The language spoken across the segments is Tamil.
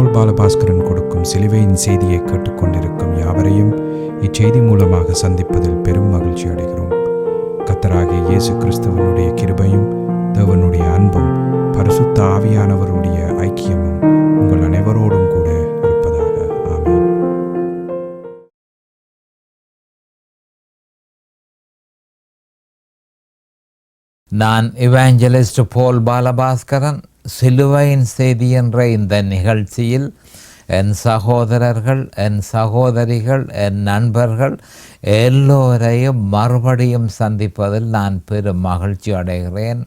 போல் பாலபாஸ்கரன் கொடுக்கும் சிலுவையின் செய்தியை கேட்டுக்கொண்டிருக்கும் யாவரையும் இச்செய்தி மூலமாக சந்திப்பதில் பெரும் மகிழ்ச்சி அடைகிறோம். கர்த்தராகிய இயேசு கிறிஸ்துவனுடைய கிருபையும் தேவனுடைய அன்பும் பரிசுத்த ஆவியானவருடைய ஐக்கியமும் உங்கள் அனைவரோடும் கூட இருப்பதாக. ஆமென். நான் இவாஞ்சலிஸ்ட் போல் பாலபாஸ்கரன். சிலுவையின் செய்தி என்ற இந்த நிகழ்ச்சியில் என் சகோதரர்கள், என் சகோதரிகள், என் நண்பர்கள் எல்லோரையும் மறுபடியும் சந்திப்பதில் நான் பெரும் மகிழ்ச்சி அடைகிறேன்.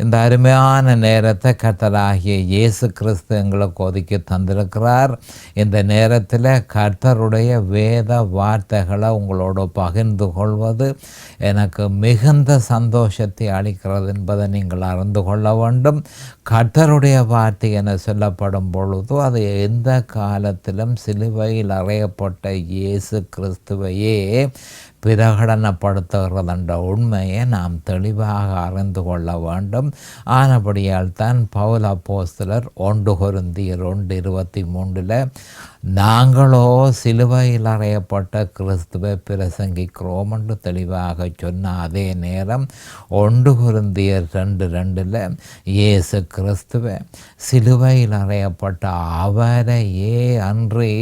இந்த அருமையான நேரத்தை கர்த்தராகிய இயேசு கிறிஸ்து எங்களுக்கு ஒதுக்கி தந்திருக்கிறார். இந்த நேரத்தில் கர்த்தருடைய வேத வார்த்தைகளை உங்களோடு பகிர்ந்து கொள்வது எனக்கு மிகுந்த சந்தோஷத்தை அளிக்கிறது என்பதை நீங்கள் அறிந்து கொள்ள வேண்டும். கர்த்தருடைய வார்த்தை என சொல்லப்படும் பொழுது அது எந்த காலத்திலும் சிலுவையில் அறையப்பட்ட இயேசு கிறிஸ்துவையே பிரகடனப்படுத்துகிறது என்ற உண்மையை நாம் தெளிவாக அறிந்து கொள்ள வேண்டும். ஆனபடியால் தான் பவுல் அப்போஸ்தலர் 1 கொரிந்தியர் 1:23 நாங்களோ சிலுவையில் அறையப்பட்ட கிறிஸ்துவை பிரசங்கிக்கிறோம் என்று தெளிவாக சொன்ன அதே நேரம் 1 கொரிந்தியர் 2:2 இயேசு கிறிஸ்துவை சிலுவையில் அறையப்பட்ட அவரையே அன்றி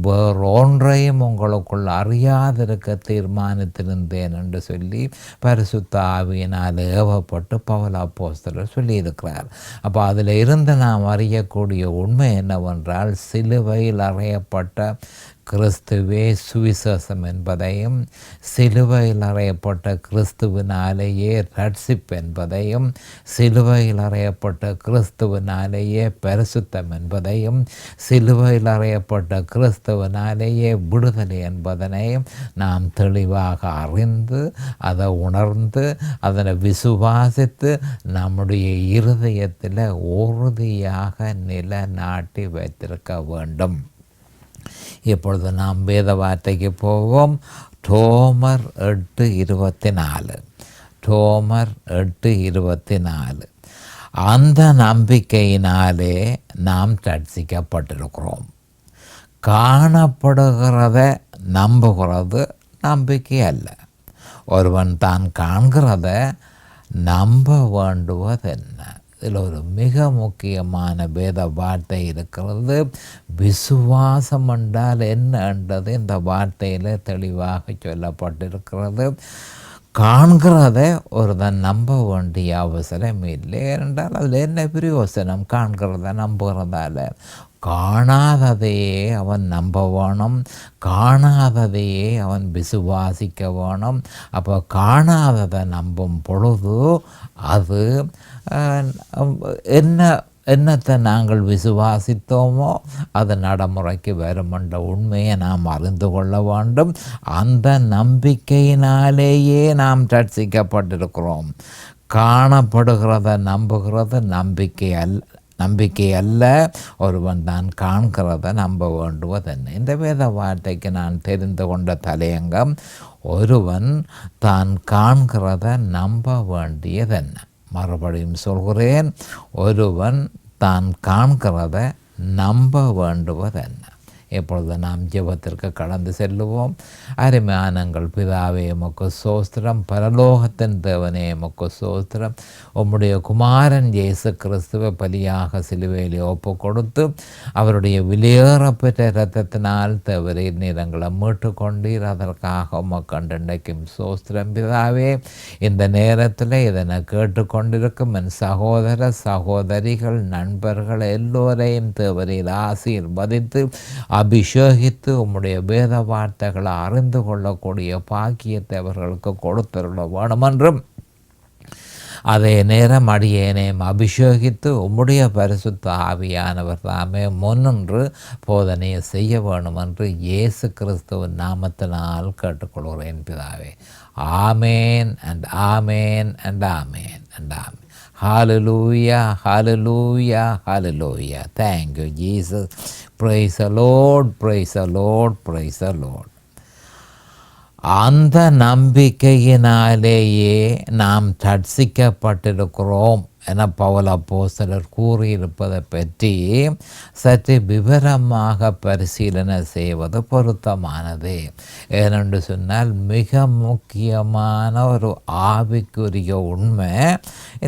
வேறொன்றையும் உங்களுக்குள் அறியாதிருக்க தீர்மானித்திருந்தேன் என்று சொல்லி பரிசுத்த ஆவியினால் ஏவப்பட்டு பவுல் அப்போஸ்தலர் சொல்லியிருக்கிறார். அப்போ அதில் இருந்து நாம் அறியக்கூடிய உண்மை என்னவென்றால் சிலுவையில் அறையப்பட்ட கிறிஸ்துவே சுவிசேஷம் என்பதையும் சிலுவையில் அறையப்பட்ட கிறிஸ்துவினாலேயே ரட்சிப்பு என்பதையும் சிலுவையில் அறையப்பட்ட கிறிஸ்துவினாலேயே பரிசுத்தம் என்பதையும் சிலுவையில் அறையப்பட்ட கிறிஸ்துவினாலேயே விடுதலை என்பதனையும் நாம் தெளிவாக அறிந்து அதை உணர்ந்து அதனை விசுவாசித்து நம்முடைய இருதயத்தில் உறுதியாக நிலைநாட்டி வைத்திருக்க வேண்டும். இப்பொழுது நாம் வேத வார்த்தைக்கு போவோம். ரோமர் 8:24 ரோமர் 8:24 அந்த நம்பிக்கையினாலே நாம் ரட்சிக்கப்பட்டிருக்கிறோம். காணப்படுகிறத நம்புகிறது நம்பிக்கை அல்ல. ஒருவன் தான் காண்கிறத நம்ப வேண்டுவதென்ன? இதில் ஒரு மிக முக்கியமான வேத வார்த்தை இருக்கிறது. விசுவாசம் என்றால் என்ன என்றது இந்த வார்த்தையில் தெளிவாக சொல்லப்பட்டிருக்கிறது. காண்கிறத ஒருவன் நம்ப வேண்டிய அவசரம் இல்லை. ஏனென்றால் அதில் என்ன பிரயோசனம்? காண்கிறத நம்புகிறதால காணாததையே அவன் நம்ப வேணும், காணாததையே அவன் விசுவாசிக்க வேணும். அப்போ காணாததை நம்பும் பொழுது அது என்னத்தை நாங்கள் விசுவாசித்தோமோ அது நடைமுறைக்கு வரும் என்ற உண்மையை நாம் அறிந்து கொள்ள வேண்டும். அந்த நம்பிக்கையினாலேயே நாம் ரட்சிக்கப்பட்டிருக்கிறோம். காணப்படுகிறத நம்புகிறது நம்பிக்கை அல்ல. ஒருவன் தான் காண்கிறத நம்ப வேண்டுவதென்ன? இந்த வேத வார்த்தைக்கு நான் தெரிந்து கொண்ட தலையங்கம், ஒருவன் தான் காண்கிறத நம்ப வேண்டியதென்ன? மறுபடியும் சொல்கிறேன், ஒருவன் தான் காண்கிறத நம்ப வேண்டுவதென்ன? இப்பொழுது நாம் ஜெபத்திற்கு கடந்து செல்லுவோம். அருமையானங்கள் பிதாவே உமக்கு ஸ்தோத்திரம், பரலோகத்தின் தேவனே உமக்கு ஸ்தோத்திரம். உம்முடைய குமாரன் இயேசு கிறிஸ்துவை பலியாக சிலுவையிலே ஒப்பு கொடுத்து அவருடைய விலையேறப்பெற்ற இரத்தத்தினால் தேவரீர் நீர் எங்களை மீட்டு கொண்டீர். அதற்காக உமக்கு இன்றைக்கும் ஸ்தோத்திரம் பிதாவே. இந்த நேரத்தில் இதனை கேட்டுக்கொண்டிருக்கும் என் சகோதர சகோதரிகள் நண்பர்கள் எல்லோரையும் தேவரீர் ஆசீர்வதித்து அபிஷேகித்து உம்முடைய வேத வார்த்தைகளை அறிந்து கொள்ளக்கூடிய பாக்கியத்தை அவர்களுக்கு கொடுத்தருள வேண்டுமென்றும், அதே நேரம் அடியேனையும் அபிஷேகித்து உம்முடைய பரிசுத்த ஆவியானவர் தாமே முன்னின்று போதனையை செய்ய வேணும் என்று இயேசு கிறிஸ்துவின் நாமத்தினால் கேட்டுக்கொள்கிறேன் பிதாவே. ஆமேன் and amen and amen and amen. Hallelujah, hallelujah, hallelujah. Thank you, Jesus. Praise the Lord, praise the Lord, praise the Lord. அந்த நம்பிக்கையினாலேயே நாம் ரட்சிக்கப்பட்டிருக்கிறோம் என பவுல் அப்போஸ்தலர் கூறியிருப்பதை பற்றி சற்று விவரமாக பரிசீலனை செய்வது பொருத்தமானது. ஏனென்று சொன்னால் மிக முக்கியமான ஒரு ஆவிக்குரிய உண்மை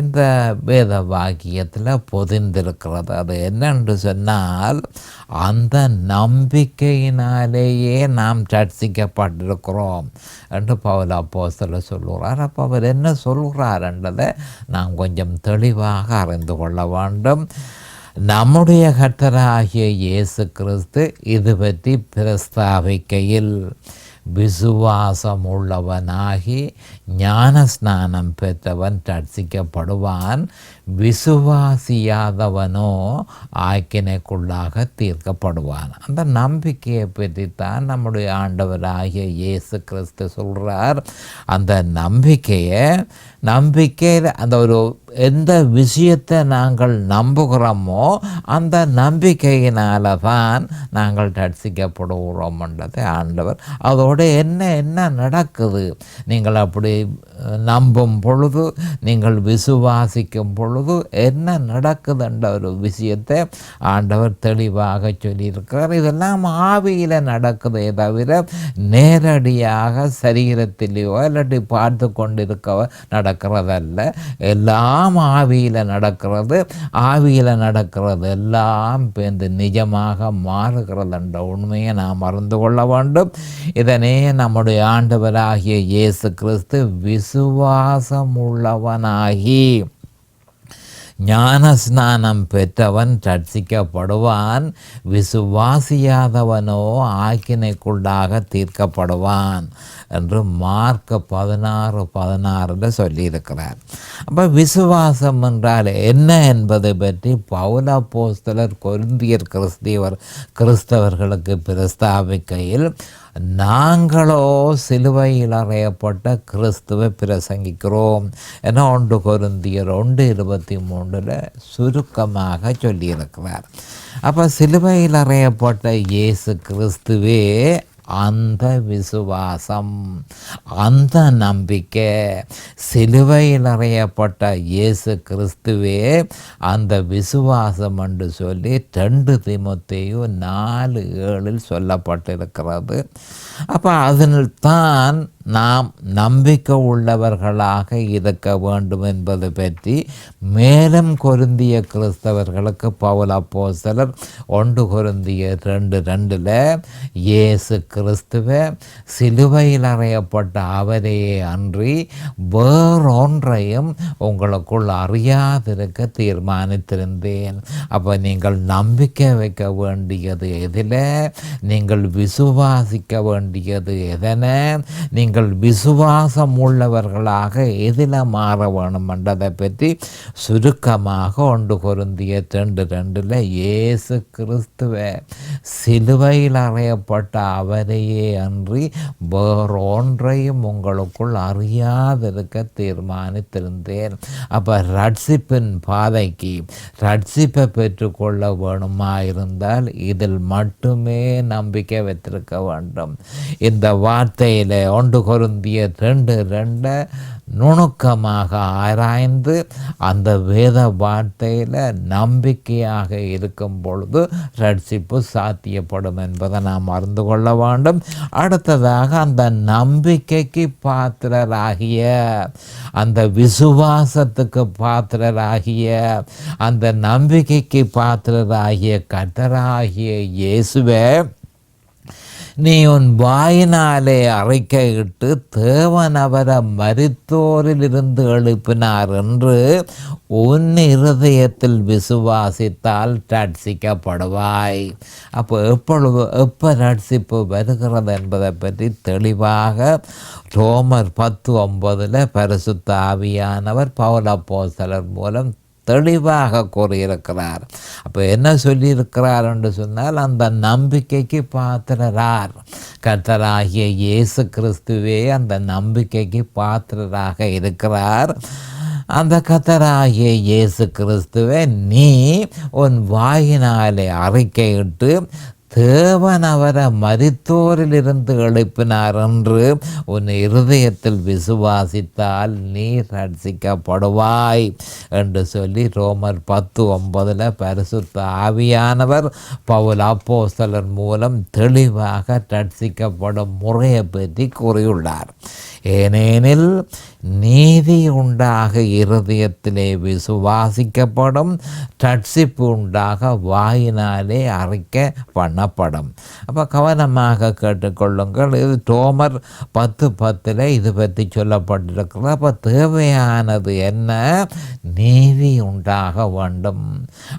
இந்த வேத வாக்கியத்தில் பொதிந்திருக்கிறது. அது என்னென்று சொன்னால், அந்த நம்பிக்கையினாலேயே நாம் ரட்சிக்கப்பட்டிருக்கிறோம் என்று பவுல் அப்போஸ்தலர் சொல்லுகிறார். அப்போ அவர் என்ன சொல்கிறார் என்றதை நாம் கொஞ்சம் தெளிவாக அறிந்து கொள்ள வேண்டும். நம்முடைய கர்த்தராகிய இயேசு கிறிஸ்து இது பற்றி பிரஸ்தாபிக்கையில், விசுவாசம் உள்ளவனாகி ஞானஸ்நானம் பெற்றவன் ரட்சிக்கப்படுவான், விசுவாசியாதவனோ ஆக்கினைக்குள்ளாக தீர்க்கப்படுவான். அந்த நம்பிக்கையை பற்றித்தான் நம்முடைய ஆண்டவராகிய இயேசு கிறிஸ்து சொல்கிறார். அந்த நம்பிக்கையில் அந்த ஒரு எந்த விஷயத்தை நாங்கள் நம்புகிறோமோ அந்த நம்பிக்கையினால தான் நாங்கள் ரட்சிக்கப்படுகிறோம் என்றதை ஆண்டவர். அதோடு என்ன நடக்குது, நீங்கள் அப்படி நம்பும் பொழுது, நீங்கள் விசுவாசிக்கும் பொழுது என்ன நடக்குது என்ற ஒரு விஷயத்தை ஆண்டவர் தெளிவாக சொல்லியிருக்கிறார். இதெல்லாம் ஆவியில் நடக்குதே தவிர நேரடியாக சரீரத்திலேயோ இல்லாட்டி பார்த்து கொண்டிருக்க நடக்கிறதல்ல. எல்லாம் ஆவியில் நடக்கிறது. ஆவியில் நடக்கிறது எல்லாம் இந்த நிஜமாக மாறுகிறது என்ற உண்மையை நாம் அறிந்து கொள்ள வேண்டும். இதனே நம்முடைய ஆண்டவராகிய இயேசு கிறிஸ்து விசுவாசம் உள்ளவனாகி ஞானஸ்நானம் பெற்றவன் ரட்சிக்கப்படுவான், விசுவாசியாதவனோ ஆக்கினைக்குள்ளாக தீர்க்கப்படுவான் என்று மார்க் 16:16 சொல்லியிருக்கிறார். அப்போ விசுவாசம் என்றால் என்ன என்பதை பற்றி பவுல் அப்போஸ்தலர் கொரிந்தியர் கிறிஸ்தவர்களுக்கு பிரஸ்தாபிக்கையில், நாங்களோ சிலுவையில் அறையப்பட்ட கிறிஸ்துவை பிரசங்கிக்கிறோம் என 1 கொரிந்தியர் 1:23 சுருக்கமாக சொல்லியிருக்கிறார். அப்போ சிலுவையில் அறையப்பட்ட இயேசு கிறிஸ்துவே அந்த விசுவாசம், அந்த நம்பிக்கை. சிலுவையில் அறையப்பட்ட இயேசு கிறிஸ்துவே அந்த விசுவாசம் என்று சொல்லி 2 தீமோத்தேயு 4:7 சொல்லப்பட்டிருக்கிறது. அப்போ அதனில் தான் நாம் நம்பிக்கை உள்ளவர்களாக இருக்க வேண்டும் என்பது பற்றி மேலும் கொரிந்திய கிறிஸ்தவர்களுக்கு பவுல் அப்போஸ்தலர் 1 கொரிந்தியர் 2:2 இயேசு கிறிஸ்துவை சிலுவையில் அறையப்பட்ட அவரையே அன்றி வேறொன்றையும் உங்களுக்குள் அறியாதிருக்க தீர்மானித்திருந்தேன். அப்போ நீங்கள் நம்பிக்கை வைக்க வேண்டியது எதில்? நீங்கள் விசுவாசிக்க வேண்டியது எதன? நீங்கள் விசுவாசம் உள்ளவர்களாக எதில் மாற வேணும் என்றதை பற்றி சுருக்கமாக 1 கொரிந்தியர் 2:2 இயேசு கிறிஸ்துவை சிலுவையில் அறையப்பட்ட அவரையே அன்றி வேறொன்றையும் உங்களுக்குள் அறியாதிருக்க தீர்மானித்திருந்தேன். அப்போ ரட்சிப்பின் பாதைக்கு ரட்சிப்பை பெற்றுக்கொள்ள வேணுமாயிருந்தால் இதில் மட்டுமே நம்பிக்கை வைத்திருக்க வேண்டும். இந்த வார்த்தையில் 1 கொரிந்தியர் 2:2 நுணுக்கமாக ஆராய்ந்து அந்த வேத வார்த்தையில் நம்பிக்கையாக இருக்கும் பொழுது ரட்சிப்பு சாத்தியப்படும் என்பதை நாம் அறிந்து கொள்ள வேண்டும். அடுத்ததாக அந்த நம்பிக்கைக்கு பாத்திரராகிய, அந்த விசுவாசத்துக்கு பாத்திரராகிய, அந்த நம்பிக்கைக்கு பாத்திரராகிய கர்த்தராகிய இயேசுவே நீ உன் வாயினாலே அறிக்கையிட்டு தேவன் அவரை மரித்தோரிலிருந்து எழுப்பினார் என்று உன் இருதயத்தில் விசுவாசித்தால் ரட்சிக்கப்படுவாய். அப்போ எப்போ ரட்சிப்பு வருகிறது என்பதை பற்றி தெளிவாக ரோமர் 10:9 பரிசுத்த ஆவியானவர் பவுல் அப்போஸ்தலர் மூலம் தெளிவாக கூறியிருக்கிறார். அப்போ என்ன சொல்லியிருக்கிறார் என்று சொன்னால், அந்த நம்பிக்கைக்கு பாத்திரரார் கர்த்தராகிய இயேசு கிறிஸ்துவே அந்த நம்பிக்கைக்கு பாத்திரராக இருக்கிறார். அந்த கர்த்தராகிய இயேசு கிறிஸ்துவை நீ உன் வாயினாலே அறிக்கையிட்டு தேவன் அவரை மரித்தோரிலிருந்து எழுப்பினார் என்று உன் இருதயத்தில் விசுவாசித்தால் நீ ரட்சிக்கப்படுவாய் என்று சொல்லி ரோமர் 10:9 பரிசுத்த ஆவியானவர் பவுல் அப்போஸ்தலர் மூலம் தெளிவாக ரட்சிக்கப்படும் முறையை பற்றி கூறியுள்ளார். ஏனெனில் நீதி உண்டாக இருதயத்திலே விசுவாசிக்கப்படும், ரட்சிப்பு உண்டாக வாயினாலே அறிக்கை பண்ணப்படும். அப்போ கவனமாக கேட்டுக்கொள்ளுங்கள். இது ரோமர் 10:10 இது பற்றி சொல்லப்பட்டிருக்கிறது. அப்போ தேவையானது என்ன? நீதி உண்டாக வேண்டும்.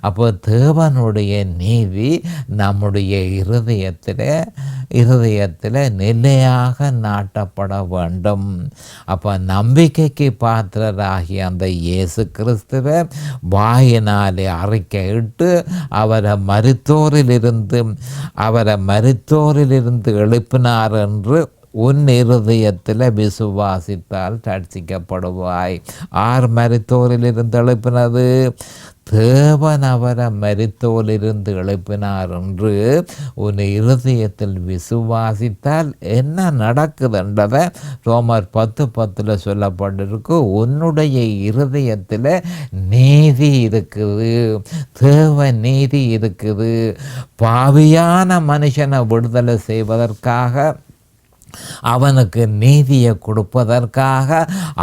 அப்போ தேவனுடைய நீதி நம்முடைய இருதயத்தில் நிலையாக நாட்டப்பட வேண்டும். அப்போ நம்பிக்கைக்கு பாத்திரராகிய அந்த இயேசு கிறிஸ்துவை வாயினாலே அறிக்கையிட்டு அவரை மரித்தோரிலிருந்து எழுப்பினார் என்று உன் இருதயத்தில் விசுவாசித்தால் ரட்சிக்கப்படுவாய். ஆர் மரித்தோரிலிருந்து எழுப்பினது? தேவன் அவரை மரித்தோரிலிருந்து எழுப்பினார் என்று உன் இருதயத்தில் விசுவாசித்தால் என்ன நடக்குதுன்றதை ரோமர் 10:10 சொல்லப்பட்டிருக்கு. உன்னுடைய இருதயத்தில் நீதி இருக்குது, தேவ நீதி இருக்குது. பாவியான மனுஷனை விடுதலை செய்வதற்காக, அவனுக்கு நீதியை கொடுப்பதற்காக,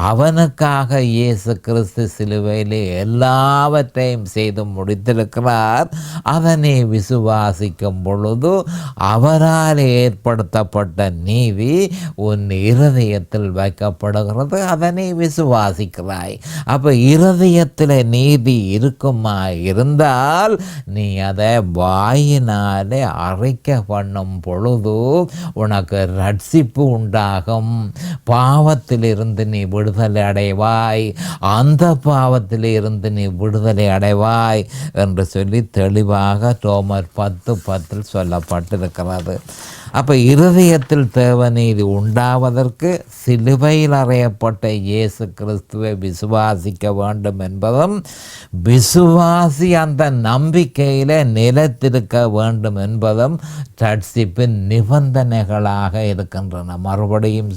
அவனுக்காக இயேசு கிறிஸ்து சிலுவையிலே எல்லாவற்றையும் செய்து முடித்திருக்கிறார். அதனை விசுவாசிக்கும் பொழுது அவரால் ஏற்படுத்தப்பட்ட நீதி உன் இருதயத்தில் வைக்கப்படுகிறது. அதனை விசுவாசிக்கிறாய். அப்போ இருதயத்தில் நீதி இருக்குமா இருந்தால் நீ அதை வாயினாலே அறிக்கை பண்ணும் பொழுது உனக்கு ரட்சிப்பு உண்டாகும். பாவத்திலிருந்து நீ விடுதலை அடைவாய், அந்த பாவத்திலிருந்து நீ விடுதலை அடைவாய் என்று சொல்லி தெளிவாக ரோமர் 10:10 சொல்லப்பட்டிருக்கிறது. அப்போ இருதயத்தில் தேவநீதி உண்டாவதற்கு சிலுவையில் அறையப்பட்ட இயேசு கிறிஸ்துவை விசுவாசிக்க வேண்டும் என்பதும், விசுவாசி அந்த நம்பிக்கையில் நிலைத்திருக்க வேண்டும் என்பதும் ரட்சிப்பின் நிபந்தனைகளாக இருக்கின்றன. மறுபடியும்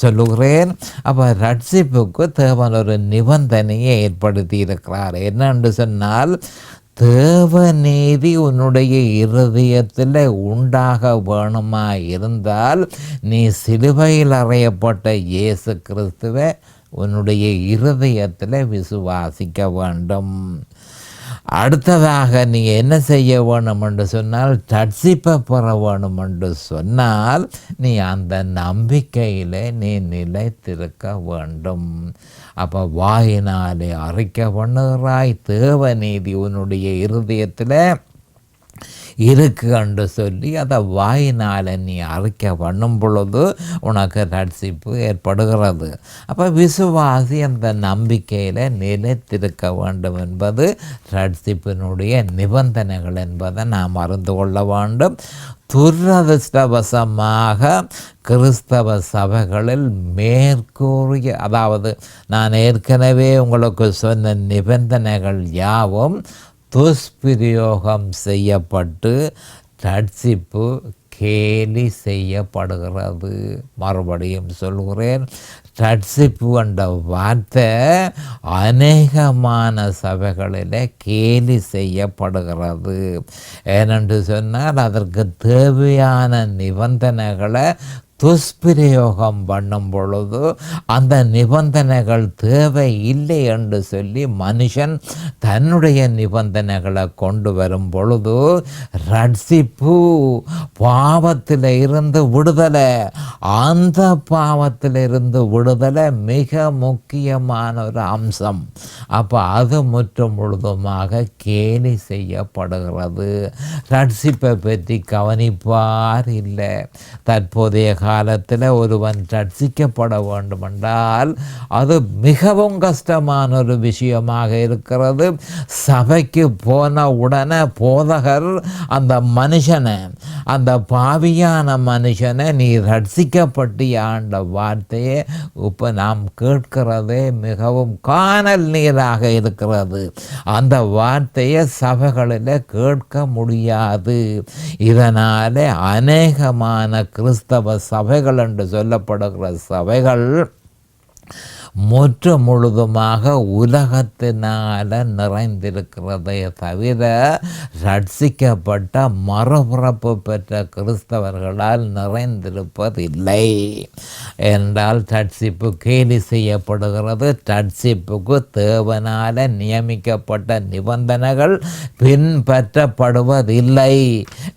சொல்லுகிறேன். அப்போ ரட்சிப்புக்கு தேவன் ஒரு நிபந்தனையை ஏற்படுத்தி இருக்கிறார். என்னென்று சொன்னால், தேவநீதி உன்னுடைய இருதயத்தில் உண்டாக வேணுமா இருந்தால் நீ சிலுவையில் அறையப்பட்ட இயேசு கிறிஸ்துவை உன்னுடைய இருதயத்தில் விசுவாசிக்க வேண்டும். அடுத்ததாக நீ என்ன செய்ய வேணும் என்று சொன்னால், ரட்சிப்பை பெற வேணும் என்று சொன்னால் நீ அந்த நம்பிக்கையில் நீ நிலைத்திருக்க வேண்டும். அப்போ வாயினாலே அறிக்கை பண்ணுகிறாய், தேவநீதி உன்னுடைய இருதயத்தில் இருக்கு என்று சொல்லி அதை வாயினால் நீ அறிக்கை பண்ணும் பொழுது உனக்கு ரட்சிப்பு ஏற்படுகிறது. அப்போ விசுவாசி அந்த நம்பிக்கையில் நிலைத்திருக்க வேண்டும் என்பது ரட்சிப்பினுடைய நிபந்தனைகள் என்பதை நாம் அறிந்து கொள்ள வேண்டும். துரதிர்ஷ்டவசமாக கிறிஸ்தவ சபைகளில் மேற்கூறிய, அதாவது நான் ஏற்கனவே உங்களுக்கு சொன்ன நிபந்தனைகள் யாவும் துஷ்பிரயோகம் செய்யப்பட்டு ரட்சிப்பு கேலி செய்யப்படுகிறது. மறுபடியும் சொல்கிறேன், ரட்சிப்பு என்ற வார்த்தை அநேகமான சபைகளில் கேலி செய்யப்படுகிறது. ஏனென்று சொன்னால் அதற்கு தேவையான நிபந்தனைகளை துஷ்பிரயோகம் பண்ணும் பொழுது அந்த நிபந்தனைகள் தேவை இல்லை என்று சொல்லி மனுஷன் தன்னுடைய நிபந்தனைகளை கொண்டு வரும் பொழுது ரட்சிப்பு, பாவத்தில் இருந்து விடுதலை, அந்த பாவத்தில் இருந்து விடுதலை மிக முக்கியமான ஒரு அம்சம். அப்போ அது முற்றும் முழுதுமாக கேலி செய்யப்படுகிறது. ரட்சிப்பை பற்றி கவனிப்பார் இல்லை. தற்போதைய காலத்தில் ஒருவன் ரட்சிக்கப்பட வேண்டுமென்றால் அது மிகவும் கஷ்டமான ஒரு விஷயமாக இருக்கிறது. சபைக்கு போன உடனே போதகர் அந்த மனுஷனை, அந்த பாவியான மனுஷனை நீ ரட்சிக்கப்பட்டியாண்ட வார்த்தையை இப்போ நாம் கேட்கிறதே மிகவும் காணல் நீராக இருக்கிறது. அந்த வார்த்தையை சபைகளில் கேட்க முடியாது. இதனால் அநேகமான கிறிஸ்தவ சபைகள் என்று சொல்லப்படுகிற சபைகள் முற்று முழுதுமாக உலகத்தினால் நிறைந்திருக்கிறதை தவிர ரட்சிக்கப்பட்ட மறுபிறப்பு பெற்ற கிறிஸ்தவர்களால் நிறைந்திருப்பதில்லை. என்றால் ரட்சிப்பு கேலி செய்யப்படுகிறது. ரட்சிப்புக்கு தேவனால் நியமிக்கப்பட்ட நிபந்தனைகள் பின்பற்றப்படுவதில்லை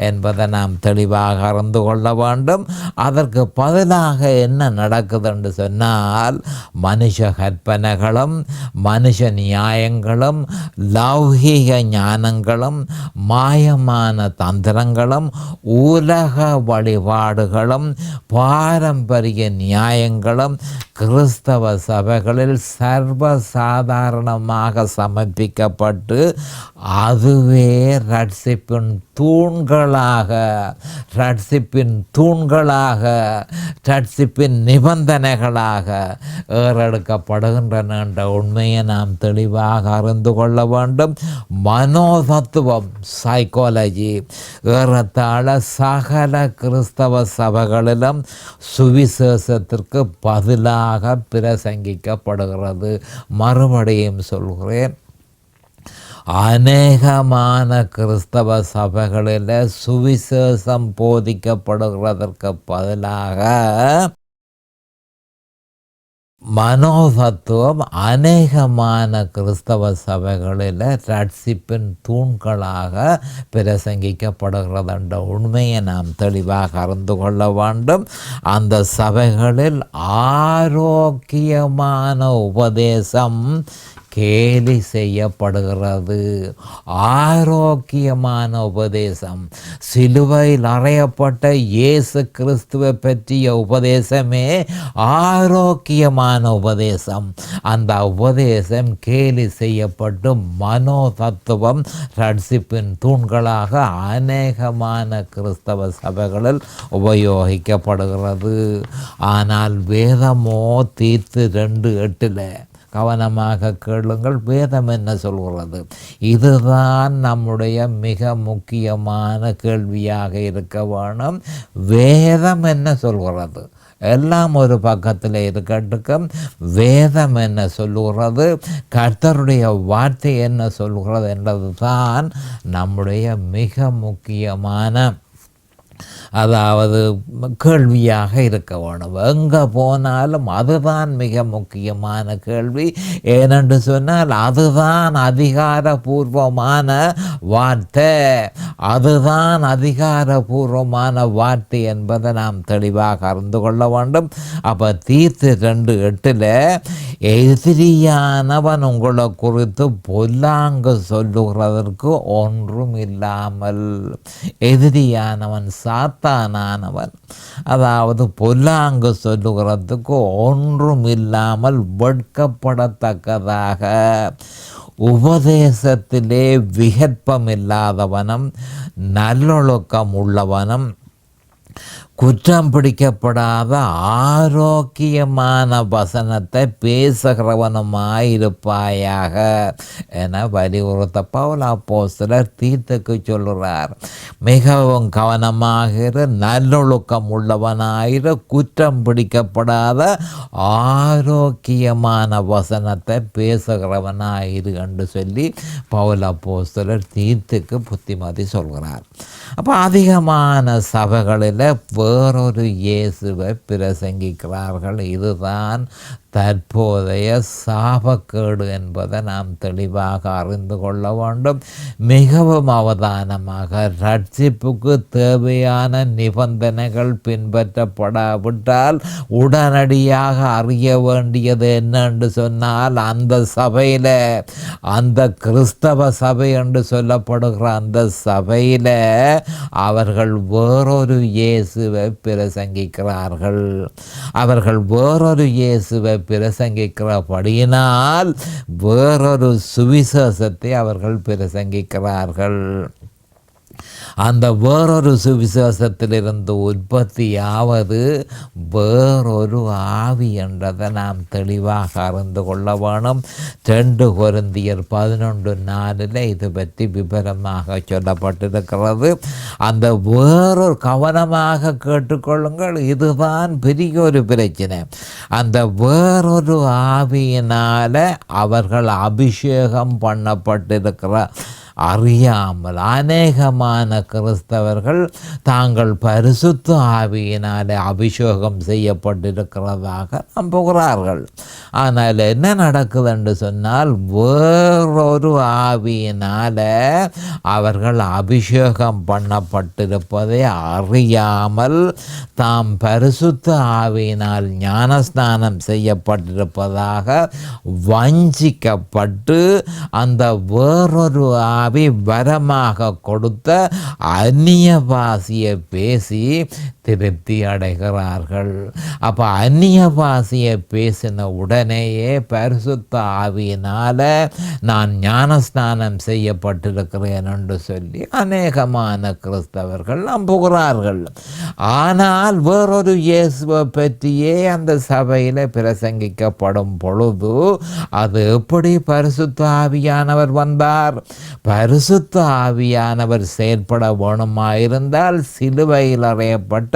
என்பதை நாம் தெளிவாக அறிந்து கொள்ள வேண்டும். அதற்கு பதிலாக என்ன நடக்குது என்று சொன்னால், மனுஷ கற்பனைகளும் மனுஷ நியாயங்களும் லௌகீக ஞானங்களும் மாயமான தந்திரங்களும் உலக வழிபாடுகளும் பாரம்பரிய நியாயங்களும் கிறிஸ்தவ சபைகளில் சர்வசாதாரணமாக சமர்ப்பிக்கப்பட்டு அதுவே ரட்சிப்பின் தூண்களாக ரட்சிப்பின் நிபந்தனைகளாக ஏறெடுக்கப்படுகின்றன என்ற உண்மையை நாம் தெளிவாக அறிந்து கொள்ள வேண்டும். மனோதத்துவம், சைக்காலஜி ஏறத்தாழ சகல கிறிஸ்தவ சபைகளிலும் சுவிசேஷத்திற்கு பதிலாக பிரசங்கிக்கப்படுகிறது. மறுபடியும் சொல்கிறேன், அநேகமான கிறிஸ்தவ சபைகளில் சுவிசேஷம் போதிக்கப்படுகிறதற்கு பதிலாக மனோதத்துவம் அநேகமான கிறிஸ்தவ சபைகளில் ரட்சிப்பின் தூண்களாக பிரசங்கிக்கப்படுகிறது என்ற உண்மையை நாம் தெளிவாக அறிந்து கொள்ள வேண்டும். அந்த சபைகளில் ஆரோக்கியமான உபதேசம் கேலி செய்யப்படுகிறது. ஆரோக்கியமான உபதேசம், சிலுவையில் அறையப்பட்ட இயேசு கிறிஸ்துவை பற்றிய உபதேசமே ஆரோக்கியமான உபதேசம். அந்த உபதேசம் கேலி செய்யப்பட்டு மனோ தத்துவம் ரட்சிப்பின் தூண்களாக அநேகமான கிறிஸ்தவ சபைகளில் உபயோகிக்கப்படுகிறது. ஆனால் வேதமோ தீத்து 2:8 கவனமாக கேளுங்கள். வேதம் என்ன சொல்கிறது? இதுதான் நம்முடைய மிக முக்கியமான கேள்வியாக இருக்க வேணும். வேதம் என்ன சொல்கிறது? எல்லாம் ஒரு பக்கத்தில் இருக்கட்டும். வேதம் என்ன சொல்லுகிறது, கர்த்தருடைய வார்த்தை என்ன சொல்லுகிறது என்றது தான் நம்முடைய மிக முக்கியமான கேள்வியாக இருக்க வேணும். எங்கே போனாலும் அதுதான் மிக முக்கியமான கேள்வி. ஏனென்று சொன்னால் அதுதான் அதிகாரபூர்வமான வார்த்தை. அதுதான் அதிகாரபூர்வமான வார்த்தை என்பதை நாம் தெளிவாக அறிந்து கொள்ள வேண்டும். அப்போ தீத்து 2:8 எதிரியானவன் உங்களை குறித்து பொல்லாங்கு சொல்லுகிறதற்கு ஒன்றும் இல்லாமல், எதிரியானவன் சாத்தானானவன், அதாவது பொல்லாங்கு சொல்லுகிறதுக்கு ஒன்றும் இல்லாமல் வெட்கப்படத்தக்கதாக உபதேசத்திலே விகற்பம் இல்லாதவனும் நல்லொழுக்கம் உள்ளவனும் குற்றம் பிடிக்கப்படாத ஆரோக்கியமான வசனத்தை பேசுகிறவனுமாயிருப்பாயாக என வலியுறுத்த பவுல் அப்போஸ்தலர் தீத்துக்கு சொல்லுகிறார். மிகவும் கவனமாக நல்லொழுக்கம் உள்ளவனாயிரு, குற்றம் பிடிக்கப்படாத ஆரோக்கியமான வசனத்தை பேசுகிறவனாயிரு என்று சொல்லி பவுல் அப்போஸ்தலர் தீத்துக்கு புத்திமதி சொல்கிறார். அப்போ அதிகமான சபைகளில் வேறொரு இயேசுவை பிரசங்கிக்கிறார்கள். இதுதான் தற்போதைய சாபக்கேடு என்பதை நாம் தெளிவாக அறிந்து கொள்ள வேண்டும். மிகவும் அவதானமாக ரட்சிப்புக்கு தேவையான நிபந்தனைகள் பின்பற்றப்படாவிட்டால் உடனடியாக அறிய வேண்டியது என்னென்று சொன்னால், அந்த சபையில், அந்த கிறிஸ்தவ சபை என்று சொல்லப்படுகிற அந்த சபையில் அவர்கள் வேறொரு இயேசுவை பிரசங்கிக்கிறார்கள். அவர்கள் வேறொரு இயேசுவை பிரசங்கிக்கிறபடியினால் வேறொரு சுவிசேஷத்தை அவர்கள் பிரசங்கிக்கிறார்கள். அந்த வேறொரு சுவிசேஷத்திலிருந்து உற்பத்தியாவது வேறொரு ஆவி என்றதை நாம் தெளிவாக அறிந்து கொள்ள வேணும். 2 கொரிந்தியர் 11:4 இது பற்றி விபரமாக சொல்லப்பட்டிருக்கிறது. அந்த வேறொரு, கவனமாக கேட்டுக்கொள்ளுங்கள், இதுதான் பெரிய ஒரு பிரச்சனை. அந்த வேறொரு ஆவியினால அவர்கள் அபிஷேகம் பண்ணப்பட்டிருக்கிற அறியாமல் அநேகமான கிறிஸ்தவர்கள் தாங்கள் பரிசுத்த ஆவியினாலே அபிஷேகம் செய்யப்பட்டிருக்கிறதாக நம்புகிறார்கள். ஆனால் என்ன நடக்குது என்று சொன்னால், வேறொரு ஆவியினால அவர்கள் அபிஷேகம் பண்ணப்பட்டிருப்பதை அறியாமல் தாம் பரிசுத்த ஆவியினால் ஞானஸ்நானம் செய்யப்பட்டிருப்பதாக வஞ்சிக்கப்பட்டு அந்த வேறொரு ஆவி வரமாக கொடுத்த அந்நிய பாஷையை பேசி திருப்தி அடைகிறார்கள். அப்போ அந்நிய பாஷையை பேசின உடனேயே பரிசுத்த ஆவியினால் நான் ஞானஸ்நானம் செய்யப்பட்டிருக்கிறேன் என்று சொல்லி அநேகமான கிறிஸ்தவர்கள் நம்புகிறார்கள். ஆனால் வேறொரு இயேசுவை பற்றியே அந்த சபையில் பிரசங்கிக்கப்படும் பொழுது அது எப்படி பரிசுத்த ஆவியானவர் வந்தார்? பரிசுத்த ஆவியானவர் செயற்பட வேணுமாயிருந்தால் சிலுவையில் அறையப்பட்ட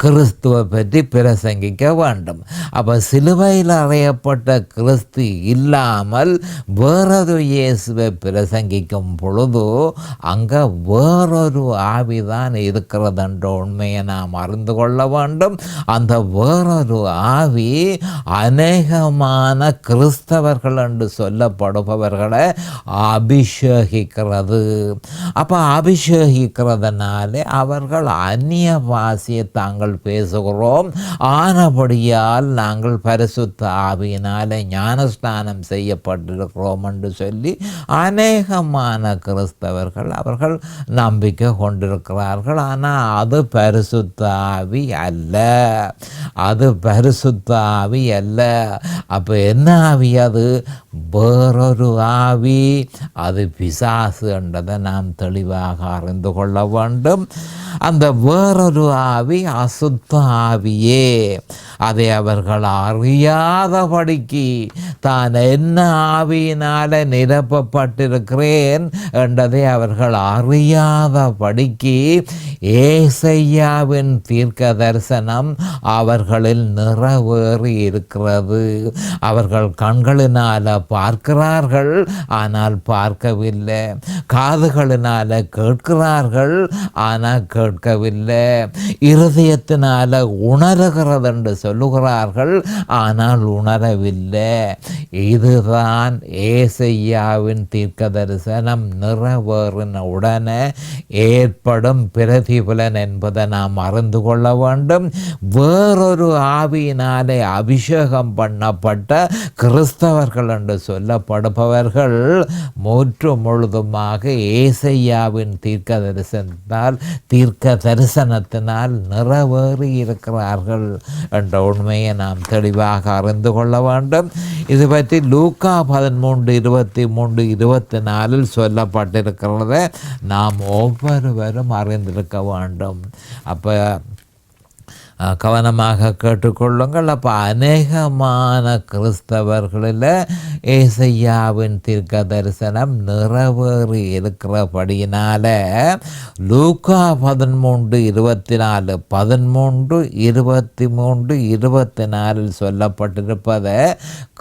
கிறிஸ்துவை பற்றி பிரசங்கிக்க வேண்டும். அப்போ சிலுவையில் அறையப்பட்ட கிறிஸ்து இல்லாமல் வேறொரு இயேசுவை பிரசங்கிக்கும் பொழுது அங்கே வேறொரு ஆவிதான் இருக்கிறது என்ற உண்மையை நாம் அறிந்து கொள்ள வேண்டும். அந்த வேறொரு ஆவி அநேகமான கிறிஸ்தவர்கள் என்று சொல்லப்படுபவர்களை அபிஷேகிக்கிறது. அப்போ அபிஷேகிக்கிறதுனாலே அவர்கள் அந்நிய பாஷையை தாங்கள் பேசுகிறோம், ஆனபடியால் நாங்கள் பரிசுத்த ஆவியினாலே ஞானஸ்நானம் செய்யப்பட்டிருக்கிறோம் என்று சொல்லி அநேகமான கிறிஸ்தவர்கள் அவர்கள் நம்பிக்கை கொண்டிருக்கிறார்கள். ஆனால் அது பரிசுத்த ஆவி அல்ல, அது பரிசுத்த ஆவி அல்ல. அப்போ என்ன ஆவி? அது வேறொரு ஆவி, அது பிசாசு என்றதை நாம் தெளிவாக அறிந்து கொள்ள வேண்டும். அந்த வேறொரு ஆவி அசுத்த ஆவியே. அதை அவர்கள் அறியாதபடிக்கு தான் என்ன ஆவியினால நிரப்பப்பட்டிருக்கிறேன் என்றதை அவர்கள் அறியாதபடிக்கு ஏசையாவின் தீர்க்க தரிசனம் அவர்களில் நிறைவேறி இருக்கிறது. அவர்கள் கண்களினால பார்க்கிறார்கள், ஆனால் பார்க்கவில்லை. காதுகளினால கேட்கிறார்கள், ஆனால் கேட்கவில்லை. இருதயத்தினால உணர்கிறது என்று சொல்லுகிறார்கள், ஆனால் உணரவில்லை. இதுதான் ஏசையாவின் தீர்க்க தரிசனம் நிறைவேறின உடனே ஏற்படும் பிரதிபலன் என்பதை நாம் அறிந்து கொள்ள வேண்டும். வேறொரு ஆவியினாலே அபிஷேகம் பண்ணப்பட்ட கிறிஸ்தவர்கள் என்று சொல்லப்படுபவர்கள் முற்று முழுதுமாக ஏசையாவின் தீர்க்க தரிசனத்தினால் நிறைவேறி இருக்கிறார்கள் என்ற உண்மையை நாம் தெளிவாக அறிந்து கொள்ள வேண்டும். இது பற்றி லூக்கா 13:23-24 சொல்லப்பட்டிருக்கிறத நாம் ஒவ்வொருவரும் அறிந்திருக்க வேண்டும். அப்போ கவனமாக கேட்டுக்கொள்ளுங்கள். அப்போ அநேகமான கிறிஸ்தவர்களில் ஏசையாவின் தீர்க்க தரிசனம் நிறைவேறி இருக்கிறபடியினால லூக்கா 13:24, 13:23-24 சொல்லப்பட்டிருப்பதை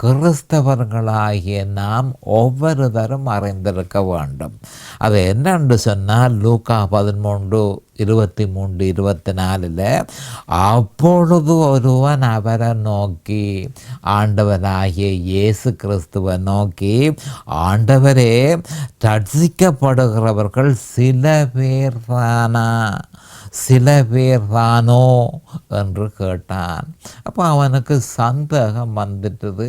கிறிஸ்தவர்களாகிய நாம் ஒவ்வொருத்தரும் அறிந்திருக்க வேண்டும். அது என்னென்று சொன்னால், லூக்கா 13 23-24 அப்பொழுது ஒருவன் அவரை நோக்கி, ஆண்டவராகிய இயேசு கிறிஸ்துவை நோக்கி, ஆண்டவரே, ரட்சிக்கப்படுகிறவர்கள் சில பேர் தானோ என்று கேட்டான். அப்போ அவனுக்கு சந்தேகம் வந்துட்டது.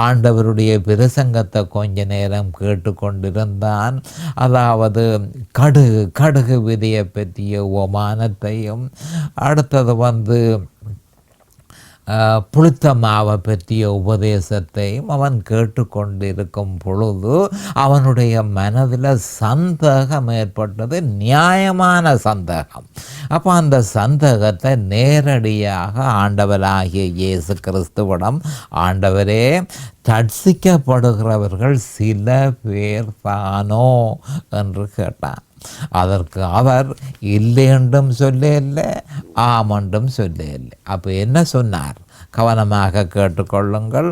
ஆண்டவருடைய பிரசங்கத்தை கொஞ்ச நேரம் கேட்டுக்கொண்டிருந்தான். அதாவது கடுகு விதையை பற்றிய உபமானத்தையும், அடுத்தது புளித்த மாவை பற்றிய உபதேசத்தையும் அவன் கேட்டுக்கொண்டிருக்கும் பொழுது அவனுடைய மனதில் சந்தேகம் ஏற்பட்டது, நியாயமான சந்தேகம். அப்போ அந்த சந்தேகத்தை நேரடியாக ஆண்டவராகிய இயேசு கிறிஸ்துவிடம், ஆண்டவரே, ரட்சிக்கப்படுகிறவர்கள் சில பேர் தானோ என்று கேட்டான். அதற்கு அவர் இல்லை என்றும் சொல்ல இல்லை, ஆமென்றும் சொல்ல இல்லை. அப்போ என்ன சொன்னார்? கவனமாக கேட்டுக்கொள்ளுங்கள்.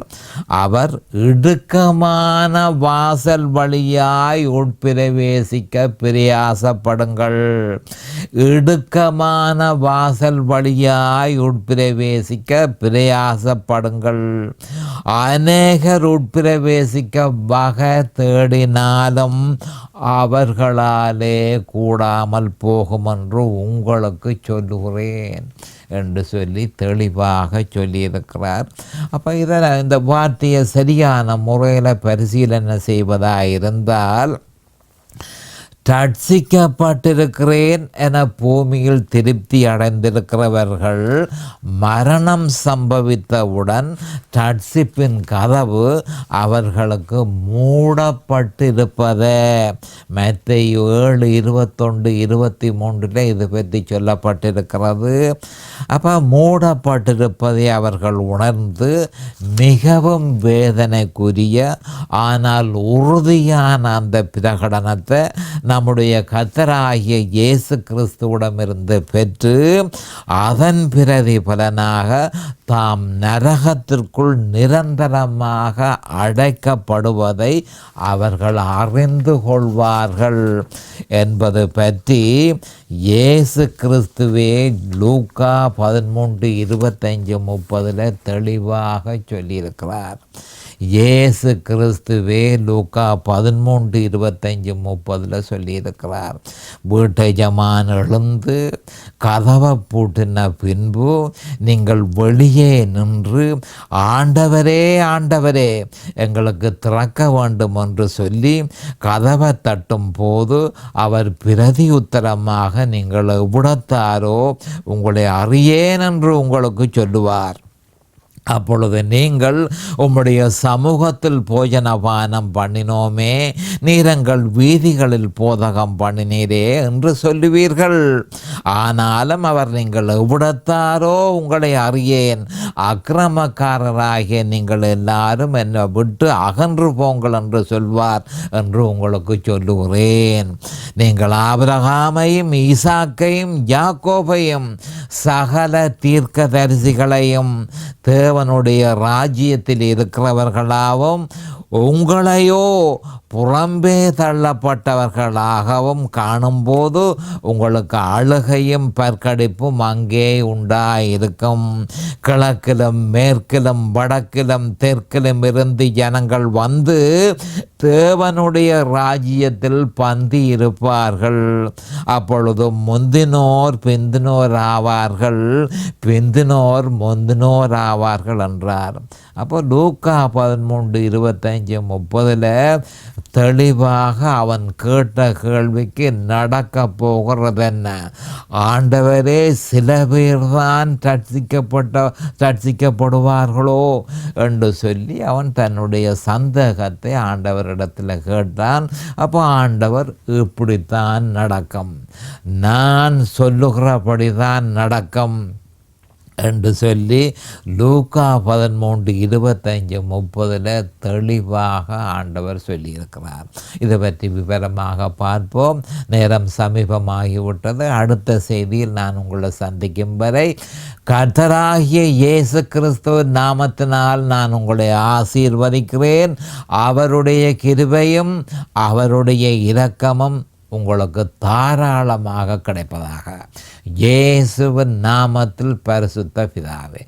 அவர் இடுக்கமான வாசல் வழியாய் உட்பிரவேசிக்க பிரயாசப்படுங்கள். இடுக்கமான வாசல் வழியாய் உட்பிரவேசிக்க பிரயாசப்படுங்கள். அநேகர் உட்பிரவேசிக்க வகை தேடினாலும் அவர்களாலே கூடாமல் போகும் என்று உங்களுக்கு சொல்லுகிறேன் என்று சொல்லி தெளிவாக சொல்லியிருக்கிறார். அப்போ இந்த வார்த்தையை சரியான முறையில் பரிசீலனை செய்வதாக இருந்தால், ரட்சிக்கப்பட்டிருக்கிறேன் என பூமியில் திருப்தி அடைந்திருக்கிறவர்கள் மரணம் சம்பவித்தவுடன் ரட்சிப்பின் கதவு அவர்களுக்கு மூடப்பட்டிருப்பதை மத்தேயு 7:21-23 இது பற்றி சொல்லப்பட்டிருக்கிறது. அப்போ மூடப்பட்டிருப்பதை அவர்கள் உணர்ந்து மிகவும் வேதனைக்குரிய ஆனால் உறுதியான அந்த பிரகடனத்தை நம்முடைய கர்த்தராகிய இயேசு கிறிஸ்துவிடமிருந்து பெற்று அதன் பிரதிபலனாக தாம் நரகத்திற்குள் நிரந்தரமாக அடைக்கப்படுவதை அவர்கள் அறிந்து கொள்வார்கள் என்பது பற்றி இயேசு கிறிஸ்துவே லூக்கா 13:25-30 தெளிவாக சொல்லியிருக்கிறார். இயேசு கிறிஸ்துவே லூக்கா 13:25-30 சொல்லியிருக்கிறார். வீட்டை ஜமான் எழுந்து கதவை பூட்டின பின்பு நீங்கள் வெளியே நின்று, ஆண்டவரே, ஆண்டவரே, எங்களுக்கு திறக்க வேண்டும் என்று சொல்லி கதவை தட்டும் போது அவர் பிரதியுத்தரமாக, நீங்கள் எவ்விடத்தாரோ, உங்களை அறியேன் என்று உங்களுக்கு சொல்லுவார். அப்பொழுது நீங்கள் உம்முடைய சமூகத்தில் போஜனபானம் பண்ணினோமே, நீரங்கள் வீதிகளில் போதகம் பண்ணினீரே என்று சொல்லுவீர்கள். ஆனாலும் அவர், நீங்கள் எவ்விடத்தாரோ, உங்களை அறியேன், அக்கிரமக்காரராகிய நீங்கள் எல்லாரும் என்னை விட்டு அகன்று போங்கள் என்று சொல்வார் என்று உங்களுக்கு சொல்லுகிறேன். நீங்கள் ஆபிரகாமையும் ஈசாக்கையும் யாக்கோபையும் சகல தீர்க்கதரிசிகளையும் தேவனுடைய ராஜ்யத்தில் இருக்கிறவர்களாகவும் உங்களையோ புறம்பே தள்ளப்பட்டவர்களாகவும் காணும்போது உங்களுக்கு அழுகையும் பற்கடிப்பும் அங்கே உண்டாயிருக்கும். கிழக்கிலும் மேற்கிலும் வடக்கிலும் தெற்கிலும் இருந்து ஜனங்கள் வந்து தேவனுடைய ராஜ்யத்தில் பந்தி இருப்பார்கள். அப்பொழுது முந்தினோர் பிந்தினோர் ஆவார்கள், பிந்தினோர் முந்தினோர் ஆவார்கள் என்றார். அப்போ லூக்கா 13:25-30 தெளிவாக அவன் கேட்ட கேள்விக்கு நடக்க போகிறது என்ன? ஆண்டவரே, சில பேர்தான் ரட்சிக்கப்படுவார்களோ என்று சொல்லி அவன் தன்னுடைய சந்தேகத்தை ஆண்டவரிடத்தில் கேட்டான். அப்போ ஆண்டவர், இப்படித்தான் நடக்கும், நான் சொல்லுகிறபடிதான் நடக்கும் என்று சொல்லி லூக்கா 13:25-30 தெளிவாக ஆண்டவர் சொல்லியிருக்கிறார். இதை பற்றி விவரமாக பார்ப்போம். நேரம் சமீபமாகிவிட்டது. அடுத்த செய்தியில் நான் உங்களை சந்திக்கும் வரை கர்த்தராகிய இயேசு கிறிஸ்துவின் நாமத்தினால் நான் உங்களை ஆசீர்வதிக்கிறேன். அவருடைய கிருபையும் அவருடைய இரக்கமும் உங்களுக்கு தாராளமாக கிடைப்பதாக. இயேசுவின் நாமத்தில் பரிசுத்த பிதாவே,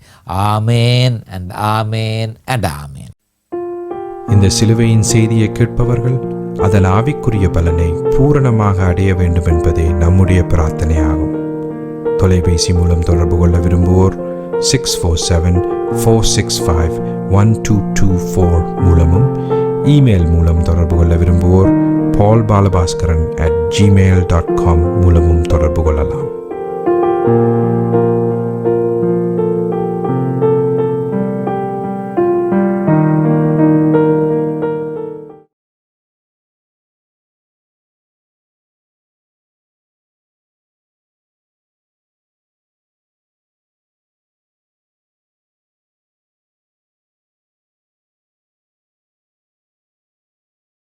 ஆமேன் அண்ட் ஆமேன் அண்ட் ஆமேன். இந்த சிலுவையின் செய்தியை கேட்பவர்கள் அதன் ஆவிக்குரிய பலனை பூரணமாக அடைய வேண்டும் என்பதே நம்முடைய பிரார்த்தனையாகும். தொலைபேசி மூலம் தொடர்பு கொள்ள விரும்புவோர் 647-465-1224 மூலமும், இமெயில் மூலம் தொடர்பு கொள்ள விரும்புவோர் paulbalabhaskaran@gmail.com மூலமும் தொடர்பு கொள்ளலாம்.